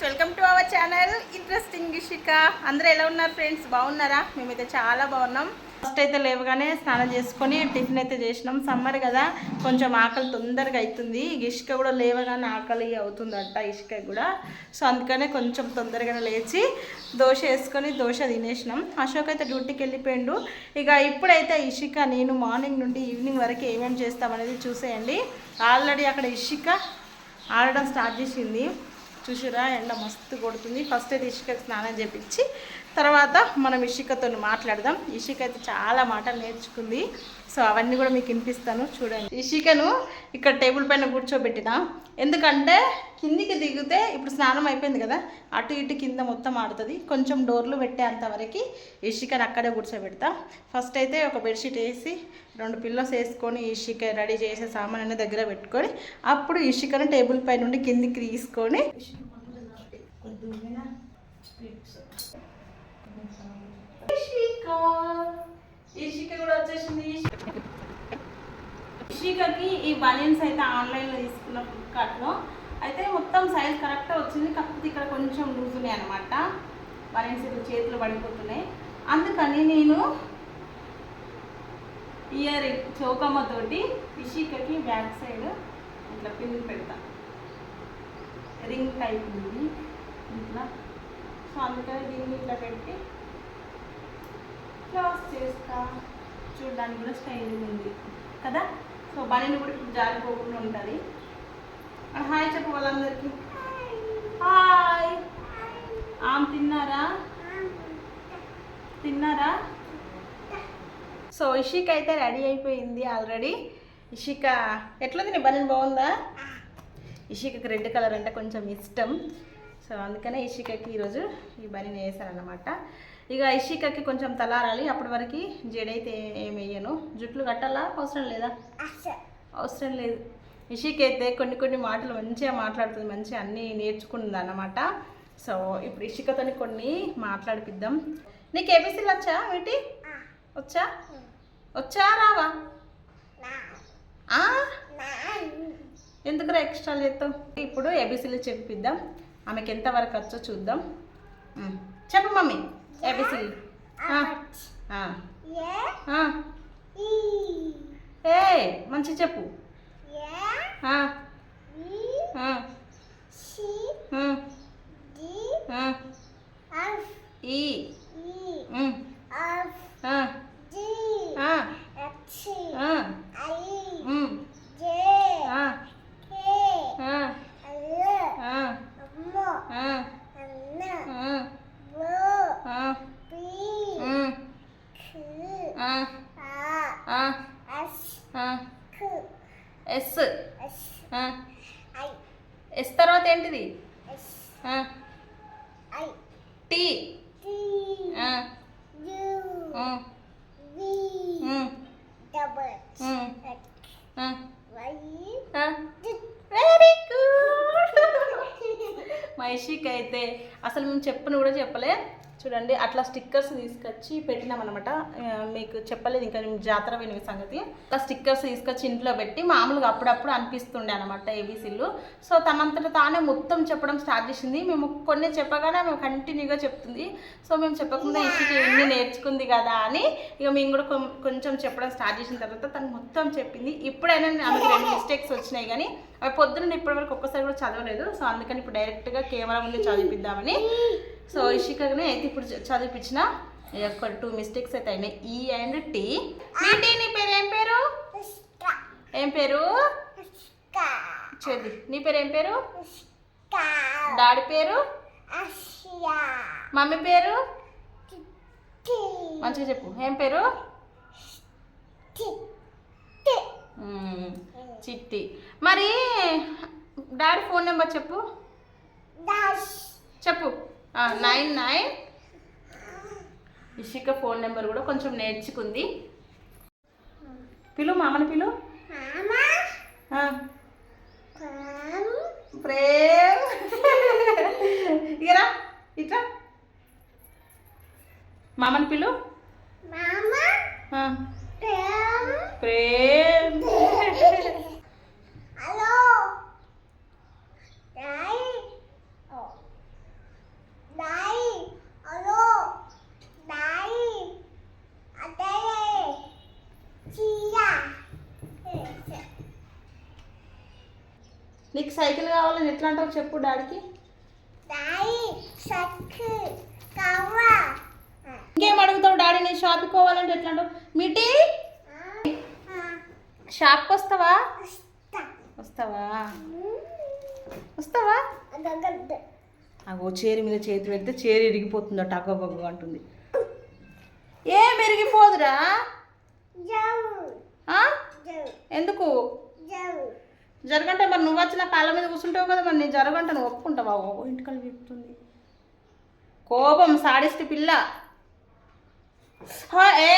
Welcome to our channel interesting Ishika. అందరూ ఎలా ఉన్నారు ఫ్రెండ్స్? బాగున్నారా? మేమైతే చాలా బాగున్నాం. ఫస్ట్ అయితే లేవగానే స్నానం చేసుకొని టిఫిన్ అయితే చేసినాం. సమ్మర్ కదా, కొంచెం ఆకలి తొందరగా అవుతుంది. ఇషిక కూడా లేవగానే ఆకలి అవుతుందంట ఇషిక కూడా. సో అందుకనే కొంచెం తొందరగానే లేచి దోశ వేసుకొని దోశ తినేసినాం. అశోక్ అయితే డ్యూటీకి వెళ్ళిపోయిండు. ఇక ఇప్పుడైతే ఇషిక నేను మార్నింగ్ నుండి ఈవినింగ్ వరకు ఏమేమి చేస్తామనేది చూసేయండి. ఆల్రెడీ అక్కడ ఇషిక ఆడడం స్టార్ట్ చేసింది. చూసిరా, ఎండ మస్తు కొడుతుంది. ఫస్ట్ అయితే ఇషికకి స్నానం చేపించి తర్వాత మనం ఇషికతో మాట్లాడదాం. ఇషిక అయితే చాలా మాటలు నేర్చుకుంది. సో అవన్నీ కూడా మీకు వినిపిస్తాను, చూడండి. ఇషికను ఇక్కడ టేబుల్ పైన కూర్చోబెట్టిన, ఎందుకంటే కిందికి దిగితే ఇప్పుడు స్నానం అయిపోయింది కదా, అటు ఇటు కింద మొత్తం ఆడుతుంది. కొంచెం డోర్లు పెట్టేంతవరకు ఇషికను అక్కడే కూర్చోబెడతా. ఫస్ట్ అయితే ఒక బెడ్షీట్ వేసి 2 పిల్లోస్ వేసుకొని ఇషిక రెడీ చేసే సామాన్ అన్నీ దగ్గర పెట్టుకొని అప్పుడు ఇషికను టేబుల్ పై నుండి కిందికి తీసుకొని ఇషిక కూడా వచ్చేసింది. ఇషికకి ఈ బనియన్స్ అయితే ఆన్లైన్లో తీసుకున్న ఫ్లిప్కార్ట్లో అయితే మొత్తం సైజ్ కరెక్ట్గా వచ్చింది. కాకపోతే ఇక్కడ కొంచెం లూజ్ ఉన్నాయి అనమాట. బనియన్స్ ఇప్పుడు చేతులు పడిపోతున్నాయి. అందుకని నేను ఇయర్ రింగ్ చౌకమ్మతోటి ఇషికకి బ్యాక్ సైడ్ ఇట్లా పిన్ పెడతా. రింగ్ టైప్ ఉంది ఇట్లా. సో అందుకని దీన్ని ఇట్లా పెట్టి క్లాస్ చేస్తా. చూడడానికి కూడా స్టైల్గా ఉంది కదా. సో బనీని కూడా ఇప్పుడు జారిపోకుండా ఉంటుంది. హాయ్ చెప్పు వాళ్ళందరికీ. హాయ్. తిన్నారా? తిన్నారా? సో ఇషిక అయితే రెడీ అయిపోయింది ఆల్రెడీ. ఇషిక ఎట్లుంది? నీ బనీన్ బాగుందా? ఇషికకి రెడ్ కలర్ అంటే కొంచెం ఇష్టం. సో అందుకనే ఇషికకి ఈరోజు ఈ బనీన్ వేసానమాట. ఇక ఇషికకి కొంచెం తలారాలి. అప్పటి వరకు జడైతే ఏమి వేయను. జుట్లు కట్టాలా? అవసరం లేదా? అవసరం లేదు. ఇషిక అయితే కొన్ని మాటలు మంచిగా మాట్లాడుతుంది, మంచిగా అన్నీ నేర్చుకుంది అన్నమాట. సో ఇప్పుడు ఇషికతో కొన్ని మాట్లాడిపిద్దాం. నీకు ఏబీసీలు వచ్చా? ఏంటి వచ్చా? వచ్చా రావా? ఎందుకురా ఎక్స్ట్రా చేస్తాం? ఇప్పుడు ఏబీసీలు చెప్పిద్దాం. ఆమెకి ఎంతవరకు వచ్చో చూద్దాం. చెప్పు మమ్మీ ఏబీసీలు. ఏ మంచి చెప్పు. ఎస్. ఎస్ తర్వాత ఏంటిది? టీ. Very good. మా ఇషిక అయితే అసలు మేము చెప్పను కూడా చెప్పలే. చూడండి అట్లా స్టిక్కర్స్ తీసుకొచ్చి పెట్టినామన్నమాట. మీకు చెప్పలేదు ఇంకా మేము జాతర విని సంగతి. అట్లా స్టిక్కర్స్ తీసుకొచ్చి ఇంట్లో పెట్టి మామూలుగా అప్పుడప్పుడు అనిపిస్తుండే అనమాట ఏబీసీలు. సో తనంతట తానే మొత్తం చెప్పడం స్టార్ట్ చేసింది. మేము కొన్ని చెప్పగానే మేము కంటిన్యూగా చెప్తుంది. సో మేము చెప్పకుండా ఇషిక ఎన్ని నేర్చుకుంది కదా అని ఇక మేము కూడా కొంచెం చెప్పడం స్టార్ట్ చేసిన తర్వాత తను మొత్తం చెప్పింది. ఇప్పుడైనా ఆమెకి 2 మిస్టేక్స్ వచ్చినాయి కానీ అవి పొద్దున్న ఇప్పటివరకు ఒక్కసారి కూడా చదవలేదు. సో అందుకని ఇప్పుడు డైరెక్ట్గా కెమెరా ముందు చదివిద్దామని. సో ఇషికనే అయితే ఇప్పుడు చదివిపించిన. ఒక 2 మిస్టేక్స్ అయితే అయినాయి. ఈ అండ్ టీ. నీ పేరు ఏం పేరు? ఏం పేరు? చూద్ది. నీ పేరు ఏం పేరు? డాడీ పేరు? మమ్మీ పేరు? మంచిగా చెప్పు. ఏం పేరు? చిట్టి. మరి డాడీ ఫోన్ నెంబర్ చెప్పు. చెప్పు. 99. ఇషిక ఫోన్ నెంబర్ కూడా కొంచెం నేర్చుకుంది. పిలు మామని పిలు. ప్రేమ్. ఇరా ఇట్లా మామని పిలు. ప్రేమ్. నీకు సైకిల్ కావాలని ఎట్లా అంటావు చెప్పు డాడీకి. ఇంకేం అడుగుతావు డాడీని? షాప్కి పోవాలంటే ఎట్లా అంటావు? మిటి షాప్కి వస్తావా? వస్తావా? వస్తావా? అగో చీర మీద చేతి పెడితే చీర ఇరిగిపోతుందట. అగ్గొగ్గ అంటుంది. ఏం ఇరిగిపోదురా? ఎందుకు జరగంటే మరి నువ్వు వచ్చిన కాళ్ళ మీద కూర్చుంటావు కదా, మరి నేను జరగంటే నువ్వు ఒప్పుకుంటావా? ఇంటికల్ చెప్తుంది. కోపం సాడిస్ట్ పిల్ల. ఏ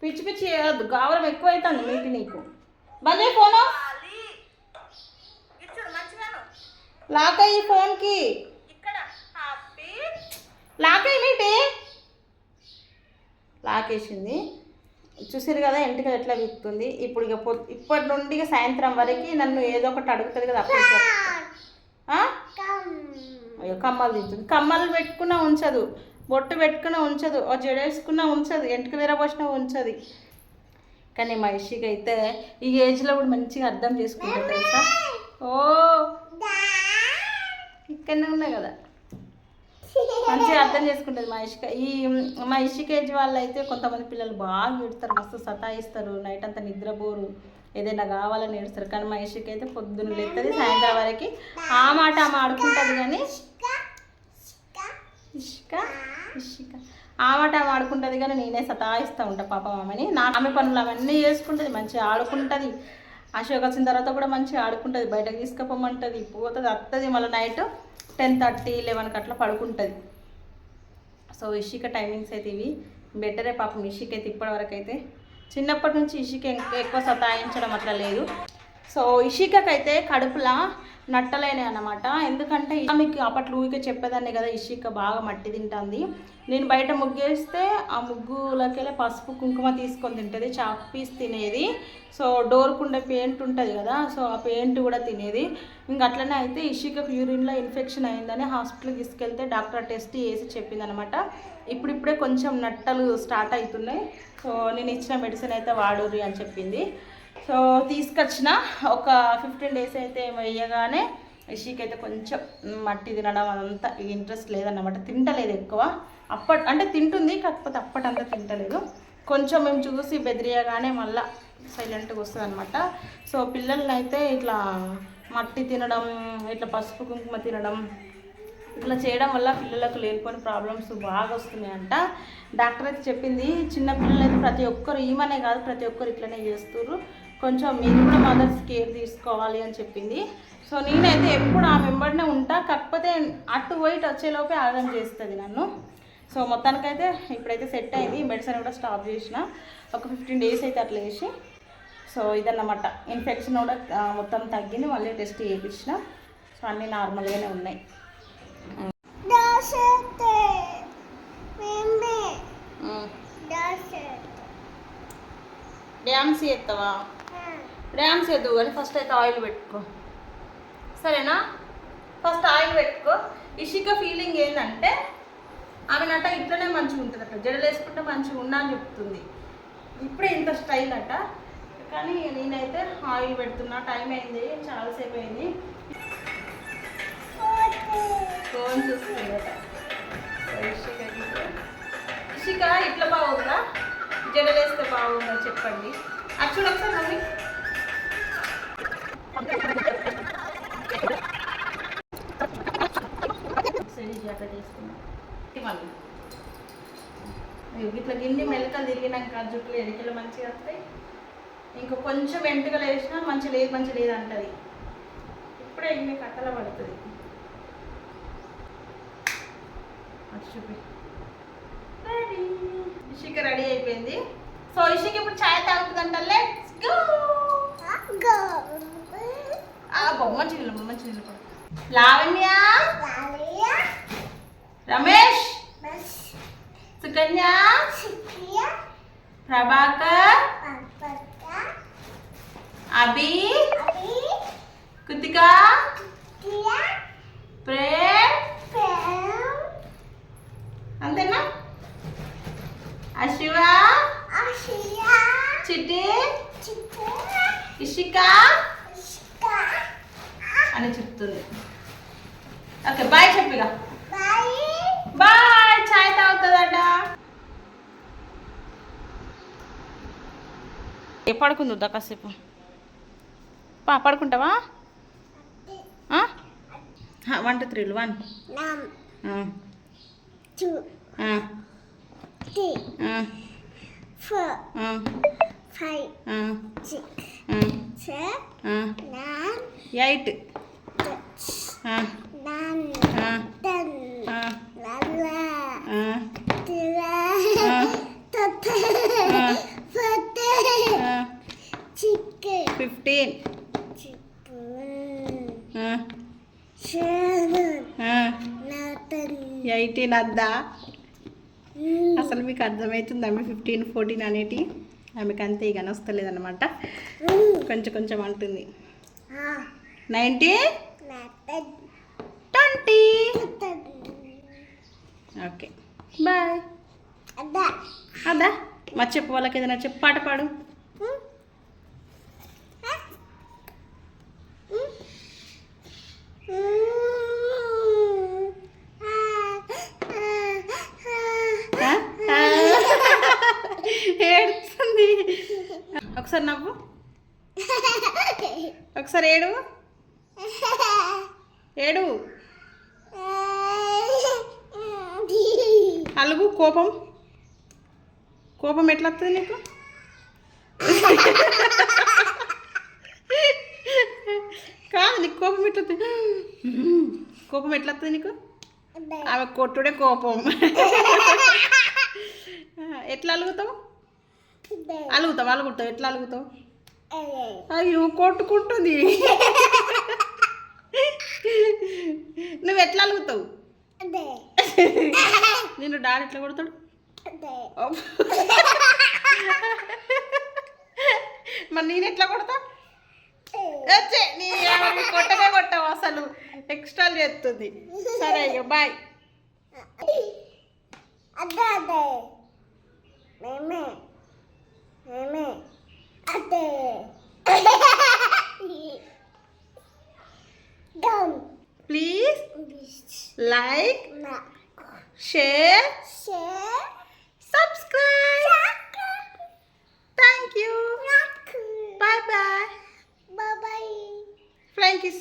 పిచ్చి పిచ్చి గావరం ఎక్కువ అవుతుంది మీటి నీకు. బంద్ చేయి ఫోను. లాక్ అయ్యి ఫోన్కి లాక్ అయ్యి మీటి లాకేసింది. చూసారు కదా ఇంటికి ఎట్లా విక్కుతుంది. ఇప్పుడు ఇక ఇప్పటి నుండి సాయంత్రం వరకు నన్ను ఏదో ఒకటి అడుగుతుంది కదా. అప్పుడు అయ్యో కమ్మలు తింటుంది. కమ్మలు పెట్టుకున్నా ఉంచదు, బొట్టు పెట్టుకున్నా ఉంచదు, జడేసుకున్నా ఉంచదు, ఎంటికి విరబోసినా ఉంచదు. కానీ మా ఇషికి అయితే ఈ ఏజ్లో కూడా మంచిగా అర్థం చేసుకుంటుంది తెలుసా. ఓ ఇక్కడనే ఉన్నాయి కదా, మంచిగా అర్థం చేసుకుంటుంది మా ఇషిక. మా ఇషిక ఏజ్ వాళ్ళు అయితే కొంతమంది పిల్లలు బాగా ఏడుస్తారు, మస్తు సతాయిస్తారు, నైట్ అంతా నిద్రపోరు, ఏదైనా కావాలని ఏడుస్తారు. కానీ మా ఇషిక అయితే పొద్దున్న లేస్తుంది సాయంత్రం వరకు ఆ మాట ఆమె ఆడుకుంటుంది. కానీ ఇషిక ఆ మాట ఆమె ఆడుకుంటుంది, కానీ నేనే సతాయిస్తూ ఉంటా పాప ఆమెని. ఆమె పనులు అవన్నీ చేసుకుంటుంది, మంచిగా ఆడుకుంటుంది. అశోక్ వచ్చిన తర్వాత కూడా మంచిగా ఆడుకుంటుంది, బయటకు తీసుకుపోమంటుంది, పోతుంది, వస్తుంది, మళ్ళీ నైట్ 10:30, 11 అట్లా పడుకుంటుంది. సో ఇషిక టైమింగ్స్ అయితే ఇవి. బెటరే పాపం ఇషిక అయితే ఇప్పటివరకు అయితే. చిన్నప్పటి నుంచి ఇషిక ఎక్కువ సతాయించడం అట్లా లేదు. సో ఇషికకైతే కడుపులా నట్టలేనే అన్నమాట. ఎందుకంటే మీకు అప్పట్లో ఊరికే చెప్పేదాన్ని కదా, ఇషిక బాగా మట్టి తింటుంది. నేను బయట ముగ్గేస్తే ఆ ముగ్గులకెళ్ళి పసుపు కుంకుమ తీసుకొని తింటుంది, చాక్ పీస్ తినేది. సో డోర్కుండే పెయింట్ ఉంటుంది కదా, సో ఆ పెయింట్ కూడా తినేది. ఇంక అట్లనే అయితే ఇషికకు యూరిన్లో ఇన్ఫెక్షన్ అయిందని హాస్పిటల్కి తీసుకెళ్తే డాక్టర్ టెస్ట్ చేసి చెప్పిందనమాట. ఇప్పుడిప్పుడే కొంచెం నట్టలు స్టార్ట్ అవుతున్నాయి, సో నేను ఇచ్చిన మెడిసిన్ అయితే వాడుర్రి అని చెప్పింది. సో తీసుకొచ్చిన ఒక 15 days అయితే వేయగానే ఇషికైతే కొంచెం మట్టి తినడం అదంతా ఇంట్రెస్ట్ లేదన్నమాట, తింటలేదు ఎక్కువ. అంటే తింటుంది, కాకపోతే అప్పటంతా తింటలేదు. కొంచెం మేము చూసి బెదిరియగానే మళ్ళీ సైలెంట్గా వస్తుంది అనమాట. సో పిల్లల్ని అయితే ఇట్లా మట్టి తినడం, ఇట్లా పసుపు కుంకుమ తినడం, ఇట్లా చేయడం వల్ల పిల్లలకు లేనిపోయిన ప్రాబ్లమ్స్ బాగా వస్తున్నాయంట. డాక్టర్ అయితే చెప్పింది, చిన్న పిల్లలు అయితే ప్రతి ఒక్కరు, ఈమనే కాదు ప్రతి ఒక్కరు ఇట్లనే చేస్తున్నారు, కొంచెం మీరు కూడా మదర్స్ కేర్ తీసుకోవాలి అని చెప్పింది. సో నేనైతే ఎప్పుడు ఆ వెంబడినే ఉంటా, కాకపోతే అటు వైట్ వచ్చేలోపే ఆగం చేస్తుంది నన్ను. సో మొత్తానికైతే ఇప్పుడైతే సెట్ అయింది, మెడిసిన్ కూడా స్టాప్ చేసిన, ఒక 15 days అయితే అట్లా వేసి. సో ఇదన్నమాట, ఇన్ఫెక్షన్ కూడా మొత్తం తగ్గింది, మళ్ళీ టెస్ట్ చేయించిన. సో అన్నీ నార్మల్గానే ఉన్నాయి. డ్యాన్స్ చేస్తావా? డ్యాన్స్ చేద్దు కానీ ఫస్ట్ అయితే ఆయిల్ పెట్టుకో, సరేనా? ఫస్ట్ ఆయిల్ పెట్టుకో. ఇషిక ఫీలింగ్ ఏంటంటే ఆమె నట ఇట్లనే మంచిగా ఉంటుంది అట్లా, జడలు వేసుకుంటే మంచిగా ఉన్నా అని చెప్తుంది. ఇప్పుడే ఇంత స్టైల్ అట, కానీ నేనైతే ఆయిల్ పెడుతున్నా. టైం అయింది, చాలాసేపు అయింది. ఫోన్ చూస్తుందట ఇషిక. ఇట్లా బాగుందా, జడలు వేస్తే బాగుందా చెప్పండి. అది చూడు ఒకసారి మమ్మీ. అట్లా చేస్తున్నా మళ్ళీ ఇట్లా గిన్నె మెలకలు తిరిగినాక జుట్లు ఎరికలు మంచిగా వస్తాయి. ఇంకో కొంచెం వెంటకలు వేసినా మంచి లేదు అంటది. ఇప్పుడే ఇన్ని కట్టల పడుతుంది. అది చూపి. రెడీ, ఇషిక రెడీ అయిపోయింది. సో ఇషిక ఇప్పుడు ఛాయ్ తాగుతుందంట. Let's go. మంచి నీళ్ళు. లావణ్య, రమేష్, సుకన్య, ప్రభాకర్, అభి, కృతిక, ప్రేమ్, అంతేనా? అశివ, చిట్టి, ఇషిక, అని చెప్తుంది. ఓకే బాయ్ చెప్పిగా. బాయ్. చాయ్ తాగుతుందట. పడుకుందా కాసేపు? పడుకుంటావా? 1 2 3 1 2 3 4 5 6 7 8 15 18 అద్దా. అసలు మీకు అర్థమవుతుంది ఆమె 15 14 అనేటి ఆమెకు అంతే ఇక వస్తలేదన్నమాట. కొంచెం కొంచెం అంటుంది. 19 20. Okay boy. అదా మా చెప్పు వాళ్ళకి ఏదైనా చెప్పు. పాట పాడు. ఏడుస్తుంది. ఒకసారి నవ్వు. ఒకసారి ఏడు. ఏడు. అలుగు. కోపం. కోపం ఎట్లా వస్తుంది నీకు? కాదు నీకు కోపం ఎట్లా వస్తుంది? కోపం ఎట్లా వస్తుంది నీకు? ఆమె కొట్టుడే కోపం. ఎట్లా అలుగుతావు? అలుగుతావు. ఎట్లా అలుగుతావు? అయ్యో కొట్టుకుంటుంది. నువ్వు ఎట్లా అలుగుతావు? నిన్ను డాడీ ఎట్లా కొడతాడు? మరి నేను ఎట్లా కొడతా? నీ కొట్టనే కొట్టావు. అసలు ఎక్స్ట్రా చేస్తుంది. సరే ఇక bye. Please like, share, subscribe. Thank you. Bye bye. Flying kiss.